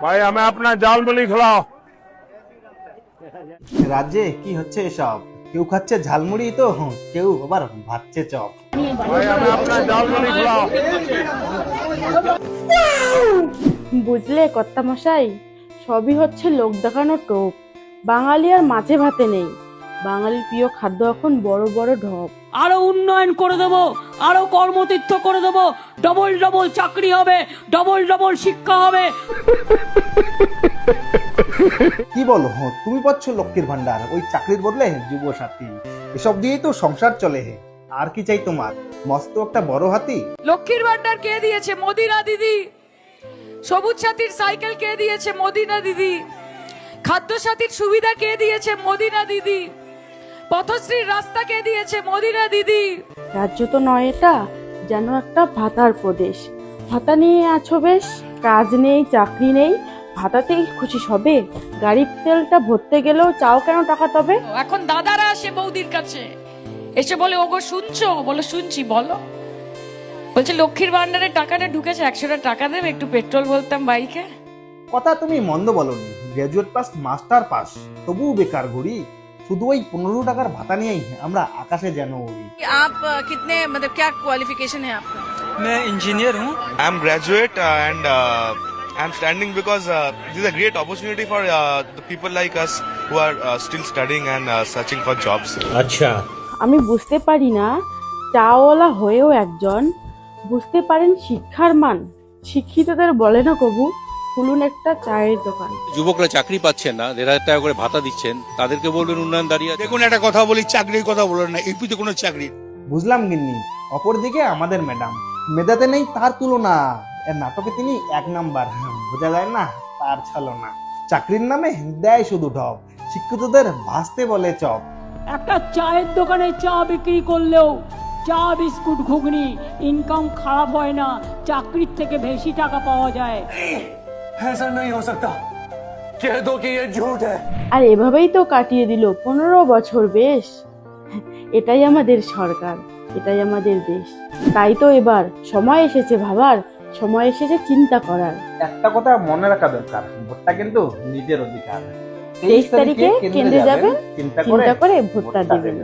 भाई हमें अपना जाल मुली खिलाओ। রাজ্যে কি হচ্ছে এসব? কেউ খাচ্ছে ঝালমুড়ি তো, কেউ আবার ভাজছে চপ। भाई हमें अपना जाल मुली खिलाओ। বুঝলে কর্তামশাই, সবই হচ্ছে লোক দেখানো টোপ। বাঙালি আর মাছে ভাতে নেই। বাঙালির প্রিয় খাদ্য এখন বড় বড় ঢপ। আরো উন্নয়ন করে দেবো, আরো কর্মতীর্থ করে দেবো, ডবল ডবল চাকরি হবে, ডবল ডবল শিক্ষা হবে। কি বলো, তুমি পাচ্ছ লক্ষ্মীর ভান্ডার, ওই চাকরির বদলে যুব সাথী, এসব দিয়েই তো সংসার চলে। আর কি চাই তোমার? মস্ত একটা বড় হাতি। লক্ষ্মীর ভান্ডার কে দিয়েছে? মোদি না দিদি? সবুজ সাথীর সাইকেল কে দিয়েছে? মোদি না দিদি? খাদ্য সাথীর সুবিধা কে দিয়েছে? মোদি না দিদি? পথশ্রীর রাস্তা কে দিয়েছে? মোদি না দিদি? রাজ্য তো নয় এটা, যেন একটা ভাতার প্রদেশ। ভাতা নিয়ে আছো বেশ, কাজ নেই চাকরি নেই, ভাতাতেই খুশি সবে। গাড়ির তেলটা ভরতে গেলেও চাও কেন টাকা তবে? এখন দাদারা আসে বৌদির কাছে, এসে বলে ওগো শুনছো? বলো শুনছি, বলো। বলছে লক্ষ্মীর ভান্ডারের টাকাটা ঢুকেছে, 100টা টাকা দেবে, একটু পেট্রোল বলতাম বাইকে। কথা তুমি মন্দ বলনি, গ্রাজুয়েট পাস মাস্টার পাস, তবুও বেকার ঘুরি। শুধু ওই 15 টাকার ভাতা নিয়েই আমরা আকাশে যেন উড়ি। आप कितने मतलब क्या क्वालिफिकेशन है आपका? मैं इंजीनियर हूँ। I am graduate and I am standing because this is a great opportunity for the people like us who are still studying and searching for jobs. अच्छा। আমি বুঝতে পারি না, চাওয়ালা হয়েও একজন বুঝতে পারেন শিক্ষার মান। শিক্ষিতদের বলে না কবু, খুলুন একটা চায়ের দোকান। যুবকরা চাকরি পাচ্ছেন না, 1,500 টাকা করে ভাতা দিচ্ছেন, তাদেরকে বলবেন উন্নয়ন দাঁড়িয়ে আছে। দেখুন একটা কথা বলি, চাকরির কথা বলেন না, এপিতে কোনো চাকরি। বুঝলাম গিন্নি, অপরদিকে আমাদের ম্যাডাম, মেধাতে নেই তার তুলনা, এর নাটকে তিনি 1 নাম্বার। বোঝা যায় না তার ছলনা। চাকরির নামে দেয় শুধু ঢপ, শিক্ষিতদের ভাসতে বলে চপ। একটা চায়ের দোকানে চা বিক্রি করলেও চা বিস্কুট ঘুগনি ইনকাম খারাপ হয় না, চাকরির থেকে বেশি টাকা পাওয়া যায়। ऐसा नहीं हो सकता, कह दो कि ये झूठ है। আর এভাবেই তো কাটিয়ে দিল 15 বছর বেশ। এটাই আমাদের সরকার, এটাই আমাদের দেশ। তাই তো এবার সময় এসেছে ভাবার, সময় এসেছে চিন্তা করার। একটা কথা মনে রাখা দরকার, ভোটটা কিন্তু নিজের অধিকার। 23 তারিখে কেন্দ্রে যাবেন, চিন্তা চিন্তা করে ভোটটা দিবেন।